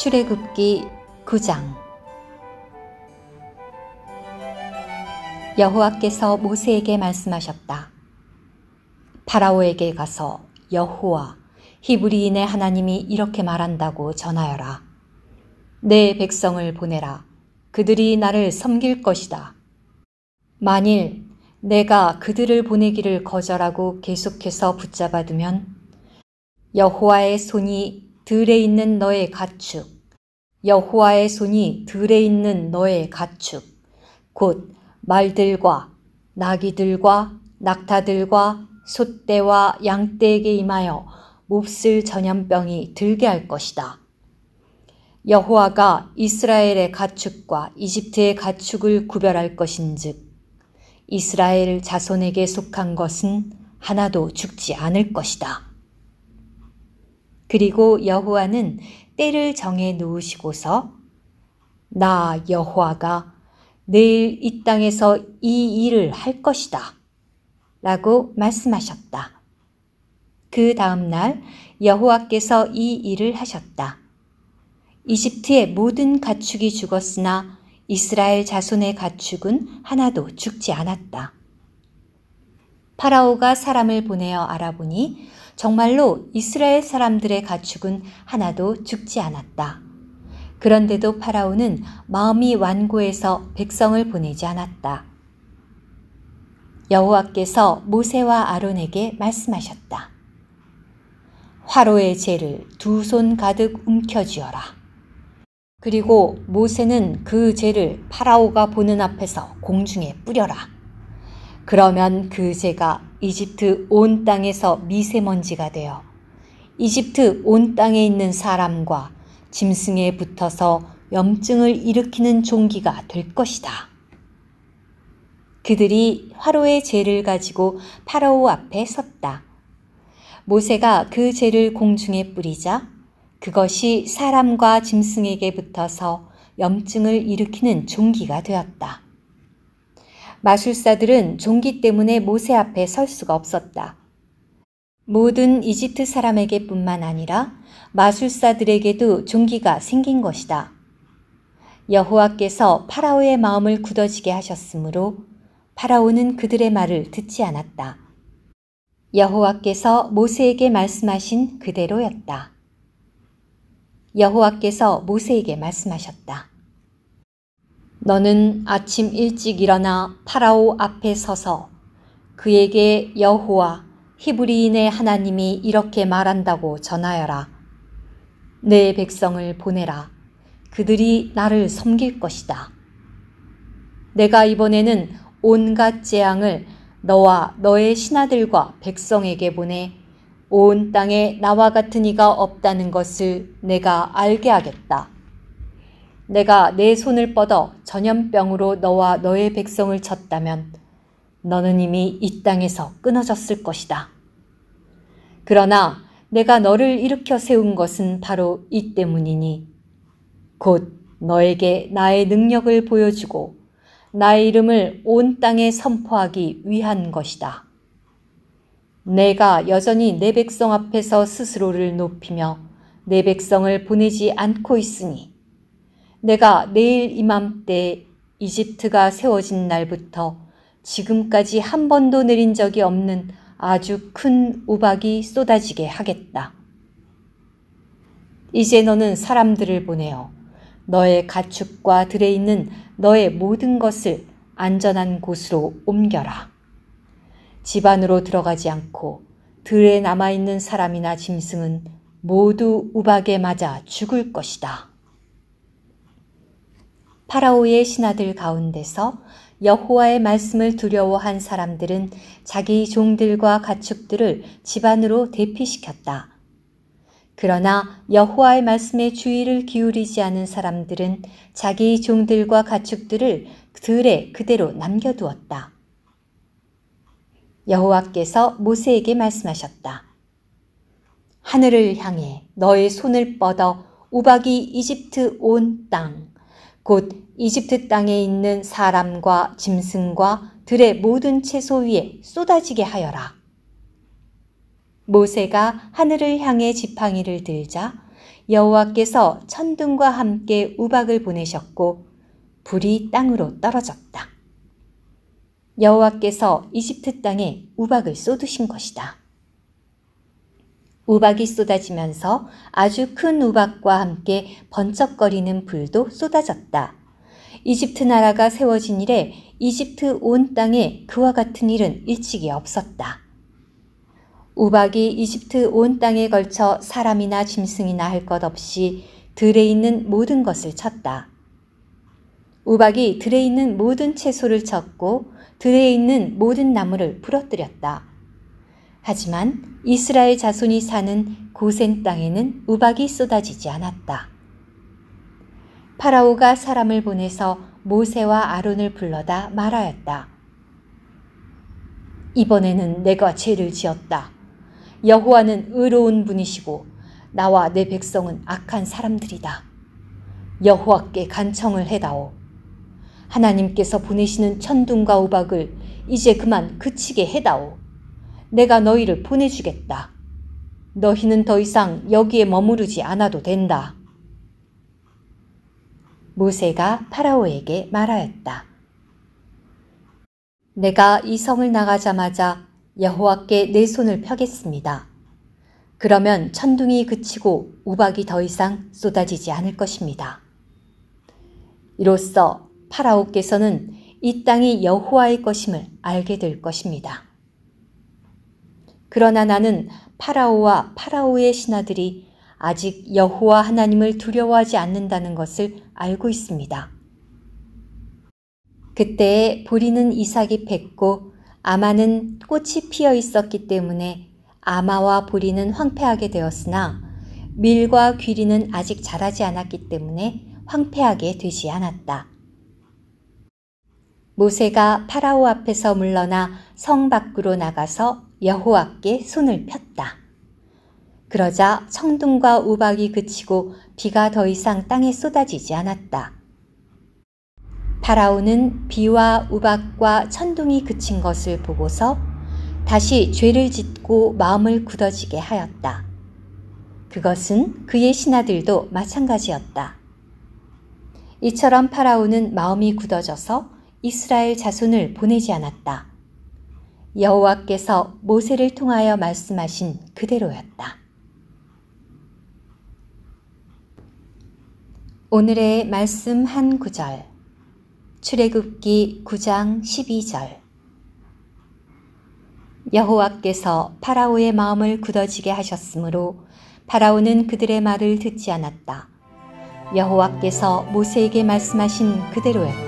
출애굽기 9장. 여호와께서 모세에게 말씀하셨다. 파라오에게 가서 여호와 히브리인의 하나님이 이렇게 말한다고 전하여라. 내 백성을 보내라. 그들이 나를 섬길 것이다. 만일 내가 그들을 보내기를 거절하고 계속해서 붙잡아두면 여호와의 손이 들에 있는 너의 가축, 여호와의 손이 들에 있는 너의 가축, 곧 말들과 나귀들과 낙타들과 숫대와 양떼에게 임하여 몹쓸 전염병이 들게 할 것이다. 여호와가 이스라엘의 가축과 이집트의 가축을 구별할 것인즉 이스라엘 자손에게 속한 것은 하나도 죽지 않을 것이다. 그리고 여호와는 때를 정해 놓으시고서 나 여호와가 내일 이 땅에서 이 일을 할 것이다 라고 말씀하셨다. 그 다음 날 여호와께서 이 일을 하셨다. 이집트의 모든 가축이 죽었으나 이스라엘 자손의 가축은 하나도 죽지 않았다. 파라오가 사람을 보내어 알아보니 정말로 이스라엘 사람들의 가축은 하나도 죽지 않았다. 그런데도 파라오는 마음이 완고해서 백성을 보내지 않았다. 여호와께서 모세와 아론에게 말씀하셨다. 화로의 재를 2손 가득 움켜쥐어라. 그리고 모세는 그 재를 파라오가 보는 앞에서 공중에 뿌려라. 그러면 그 재가 이집트 온 땅에서 미세먼지가 되어 이집트 온 땅에 있는 사람과 짐승에 붙어서 염증을 일으키는 종기가 될 것이다. 그들이 화로의 재를 가지고 파라오 앞에 섰다. 모세가 그 재를 공중에 뿌리자 그것이 사람과 짐승에게 붙어서 염증을 일으키는 종기가 되었다. 마술사들은 종기 때문에 모세 앞에 설 수가 없었다. 모든 이집트 사람에게 뿐만 아니라 마술사들에게도 종기가 생긴 것이다. 여호와께서 파라오의 마음을 굳어지게 하셨으므로 파라오는 그들의 말을 듣지 않았다. 여호와께서 모세에게 말씀하신 그대로였다. 여호와께서 모세에게 말씀하셨다. 너는 아침 일찍 일어나 파라오 앞에 서서 그에게 여호와 히브리인의 하나님이 이렇게 말한다고 전하여라. 내 백성을 보내라. 그들이 나를 섬길 것이다. 내가 이번에는 온갖 재앙을 너와 너의 신하들과 백성에게 보내 온 땅에 나와 같은 이가 없다는 것을 내가 알게 하겠다. 내가 내 손을 뻗어 전염병으로 너와 너의 백성을 쳤다면 너는 이미 이 땅에서 끊어졌을 것이다. 그러나 내가 너를 일으켜 세운 것은 바로 이 때문이니 곧 너에게 나의 능력을 보여주고 나의 이름을 온 땅에 선포하기 위한 것이다. 내가 여전히 내 백성 앞에서 스스로를 높이며 내 백성을 보내지 않고 있으니 내가 내일 이맘때 이집트가 세워진 날부터 지금까지 한 번도 내린 적이 없는 아주 큰 우박이 쏟아지게 하겠다. 이제 너는 사람들을 보내어 너의 가축과 들에 있는 너의 모든 것을 안전한 곳으로 옮겨라. 집 안으로 들어가지 않고 들에 남아있는 사람이나 짐승은 모두 우박에 맞아 죽을 것이다. 파라오의 신하들 가운데서 여호와의 말씀을 두려워한 사람들은 자기 종들과 가축들을 집 안으로 대피시켰다. 그러나 여호와의 말씀에 주의를 기울이지 않은 사람들은 자기 종들과 가축들을 들에 그대로 남겨두었다. 여호와께서 모세에게 말씀하셨다. 하늘을 향해 너의 손을 뻗어 우박이 이집트 온 땅, 곧 이집트 땅에 있는 사람과 짐승과 들의 모든 채소 위에 쏟아지게 하여라. 모세가 하늘을 향해 지팡이를 들자 여호와께서 천둥과 함께 우박을 보내셨고 불이 땅으로 떨어졌다. 여호와께서 이집트 땅에 우박을 쏟으신 것이다. 우박이 쏟아지면서 아주 큰 우박과 함께 번쩍거리는 불도 쏟아졌다. 이집트 나라가 세워진 이래 이집트 온 땅에 그와 같은 일은 일찍이 없었다. 우박이 이집트 온 땅에 걸쳐 사람이나 짐승이나 할 것 없이 들에 있는 모든 것을 쳤다. 우박이 들에 있는 모든 채소를 쳤고 들에 있는 모든 나무를 부러뜨렸다. 하지만 이스라엘 자손이 사는 고센 땅에는 우박이 쏟아지지 않았다. 파라오가 사람을 보내서 모세와 아론을 불러다 말하였다. 이번에는 내가 죄를 지었다. 여호와는 의로운 분이시고 나와 내 백성은 악한 사람들이다. 여호와께 간청을 해다오. 하나님께서 보내시는 천둥과 우박을 이제 그만 그치게 해다오. 내가 너희를 보내주겠다. 너희는 더 이상 여기에 머무르지 않아도 된다. 모세가 파라오에게 말하였다. 내가 이 성을 나가자마자 여호와께 내 손을 펴겠습니다. 그러면 천둥이 그치고 우박이 더 이상 쏟아지지 않을 것입니다. 이로써 파라오께서는 이 땅이 여호와의 것임을 알게 될 것입니다. 그러나 나는 파라오와 파라오의 신하들이 아직 여호와 하나님을 두려워하지 않는다는 것을 알고 있습니다. 그때에 보리는 이삭이 뱄고 아마는 꽃이 피어 있었기 때문에 아마와 보리는 황폐하게 되었으나 밀과 귀리는 아직 자라지 않았기 때문에 황폐하게 되지 않았다. 모세가 파라오 앞에서 물러나 성 밖으로 나가서 여호와께 손을 폈다. 그러자 천둥과 우박이 그치고 비가 더 이상 땅에 쏟아지지 않았다. 파라오는 비와 우박과 천둥이 그친 것을 보고서 다시 죄를 짓고 마음을 굳어지게 하였다. 그것은 그의 신하들도 마찬가지였다. 이처럼 파라오는 마음이 굳어져서 이스라엘 자손을 보내지 않았다. 여호와께서 모세를 통하여 말씀하신 그대로였다. 오늘의 말씀 한 구절, 출애굽기 9장 12절. 여호와께서 파라오의 마음을 굳어지게 하셨으므로 파라오는 그들의 말을 듣지 않았다. 여호와께서 모세에게 말씀하신 그대로였다.